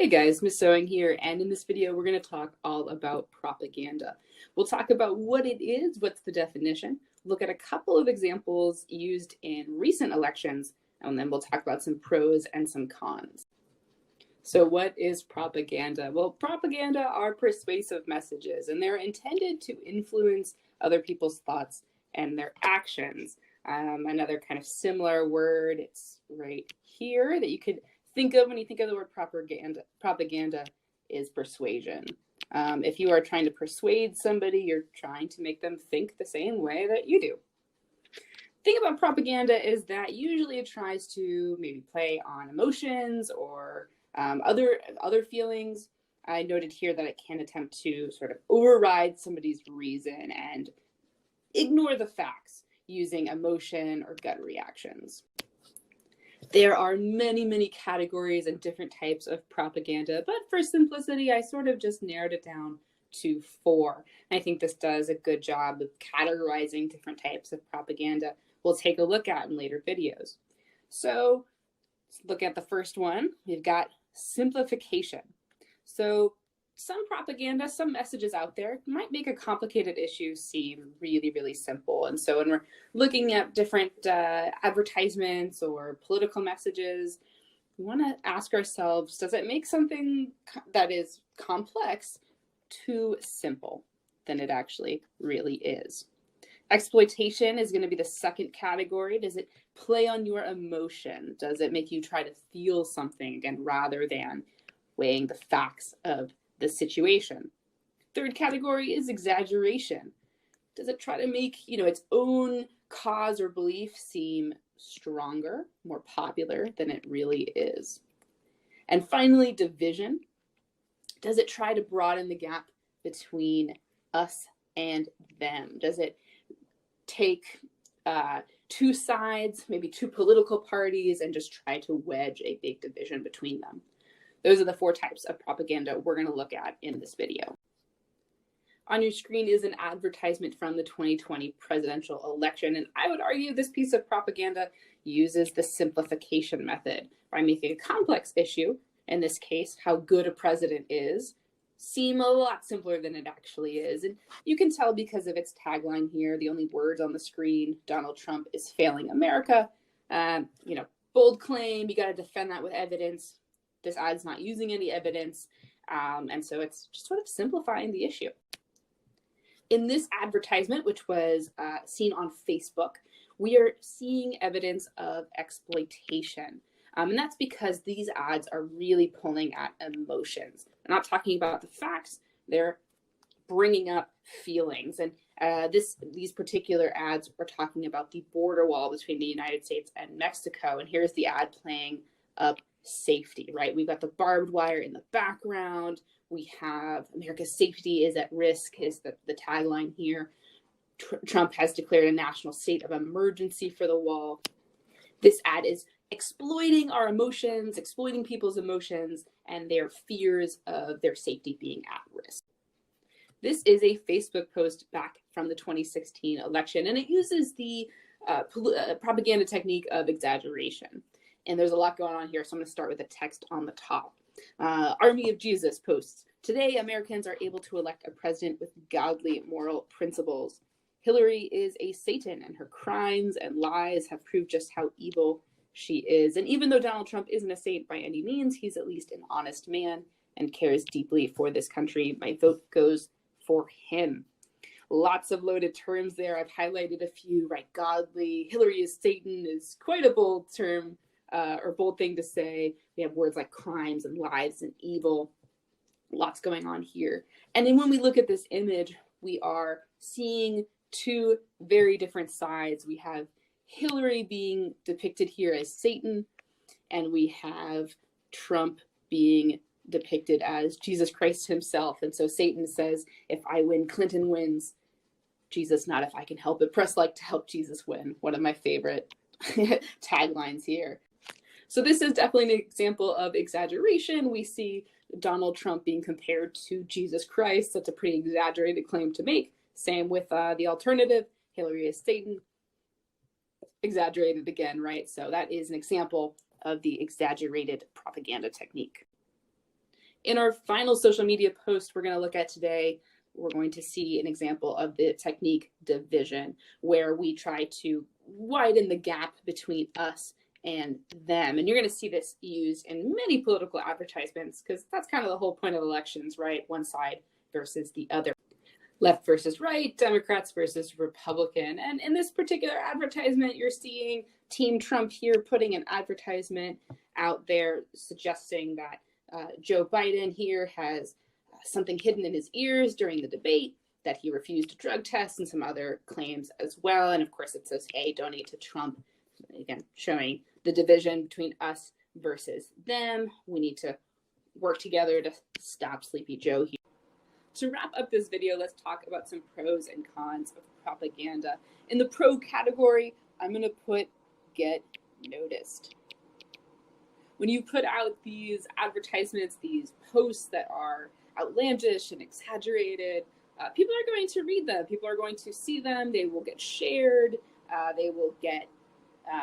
Hey guys, Miss Sewing here, and in this video we're going to talk all about propaganda. We'll talk about what it is, what's the definition, look at a couple of examples used in recent elections, and then we'll talk about some pros and some cons. So what is propaganda? Well, propaganda are persuasive messages, and they're intended to influence other people's thoughts and their actions. Another kind of similar word, it's right here, that you could think of when you think of the word propaganda is persuasion. If you are trying to persuade somebody, you're trying to make them think the same way that you do. The thing about propaganda is that usually it tries to maybe play on emotions or other feelings. I noted here that it can attempt to sort of override somebody's reason and ignore the facts using emotion or gut reactions. There are many categories and different types of propaganda, but for simplicity, I sort of just narrowed it down to 4. I think this does a good job of categorizing different types of propaganda we'll take a look at in later videos. So let's look at the first one. We've got simplification. So some propaganda, some messages out there might make a complicated issue seem really simple. And so when we're looking at different advertisements or political messages, we want to ask ourselves, does it make something that is complex too simple than it actually really is? Exploitation is going to be the second category. Does it play on your emotion? Does it make you try to feel something again rather than weighing the facts of the situation? Third category is exaggeration. Does it try to make, its own cause or belief seem stronger, more popular than it really is? And finally, division. Does it try to broaden the gap between us and them? Does it take two sides, maybe two political parties, and just try to wedge a big division between them? Those are the 4 types of propaganda we're going to look at in this video. On your screen is an advertisement from the 2020 presidential election, and I would argue this piece of propaganda uses the simplification method by making a complex issue, in this case, how good a president is, seem a lot simpler than it actually is. And you can tell because of its tagline here, the only words on the screen, Donald Trump is failing America. Bold claim, you got to defend that with evidence. This ad's not using any evidence, and so it's just sort of simplifying the issue. In this advertisement, which was seen on Facebook, we are seeing evidence of exploitation. And that's because these ads are really pulling at emotions. They're not talking about the facts, they're bringing up feelings. And these particular ads are talking about the border wall between the United States and Mexico. And here's the ad playing up safety, right? We've got the barbed wire in the background. We have America's safety is at risk is the tagline here. Trump has declared a national state of emergency for the wall. This ad is exploiting our emotions, exploiting people's emotions and their fears of their safety being at risk. This is a Facebook post back from the 2016 election, and it uses the propaganda technique of exaggeration. And there's a lot going on here, so I'm going to start with the text on the top. Army of Jesus posts, today Americans are able to elect a president with godly moral principles. Hillary is a Satan, and her crimes and lies have proved just how evil she is. And even though Donald Trump isn't a saint by any means, he's at least an honest man and cares deeply for this country. My vote goes for him. Lots of loaded terms there. I've highlighted a few, right? Godly. Hillary is Satan is quite a bold term. Or bold thing to say. We have words like crimes and lies and evil. Lots going on here. And then when we look at this image, we are seeing 2 very different sides. We have Hillary being depicted here as Satan, and we have Trump being depicted as Jesus Christ himself. And so Satan says, if I win, Clinton wins. Jesus, not if I can help it. Press like to help Jesus win. One of my favorite taglines here. So this is definitely an example of exaggeration. We see Donald Trump being compared to Jesus Christ. That's a pretty exaggerated claim to make. Same with the alternative, Hillary is Satan. Exaggerated again, right? So that is an example of the exaggerated propaganda technique. In our final social media post we're going to look at today, we're going to see an example of the technique division, where we try to widen the gap between us and them. And you're going to see this used in many political advertisements, because that's kind of the whole point of elections, right? One side versus the other. Left versus right, Democrats versus Republican. And in this particular advertisement, you're seeing Team Trump here putting an advertisement out there suggesting that Joe Biden here has something hidden in his ears during the debate, that he refused a drug test, and some other claims as well. And of course it says, hey, donate to Trump. Again, showing the division between us versus them. We need to work together to stop Sleepy Joe here. To wrap up this video, let's talk about some pros and cons of propaganda. In the pro category, I'm going to put get noticed. When you put out these advertisements, these posts that are outlandish and exaggerated, people are going to read them. People are going to see them. They will get shared. They will get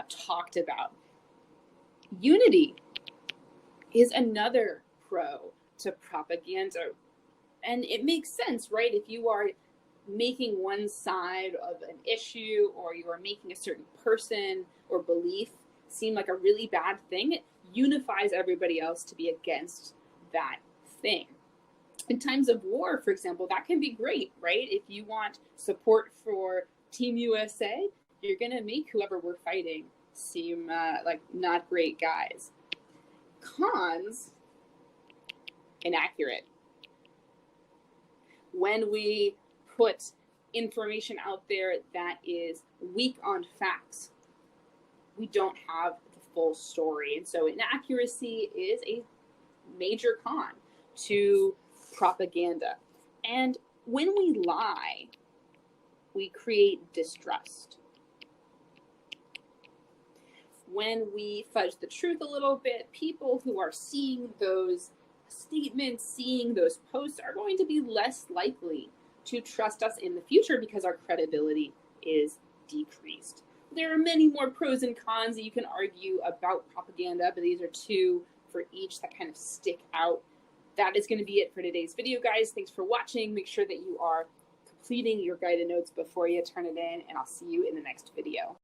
talked about. Unity is another pro to propaganda. And it makes sense, right? If you are making one side of an issue, or you are making a certain person or belief seem like a really bad thing, it unifies everybody else to be against that thing. In times of war, for example, that can be great, right? If you want support for Team USA, you're going to make whoever we're fighting seem like not great guys. Cons, inaccurate. When we put information out there that is weak on facts, we don't have the full story. And so inaccuracy is a major con to propaganda. And when we lie, we create distrust. When we fudge the truth a little bit, people who are seeing those statements, seeing those posts, are going to be less likely to trust us in the future, because our credibility is decreased. There are many more pros and cons that you can argue about propaganda, but these are two for each that kind of stick out. That is going to be it for today's video, guys. Thanks for watching. Make sure that you are completing your guided notes before you turn it in, and I'll see you in the next video.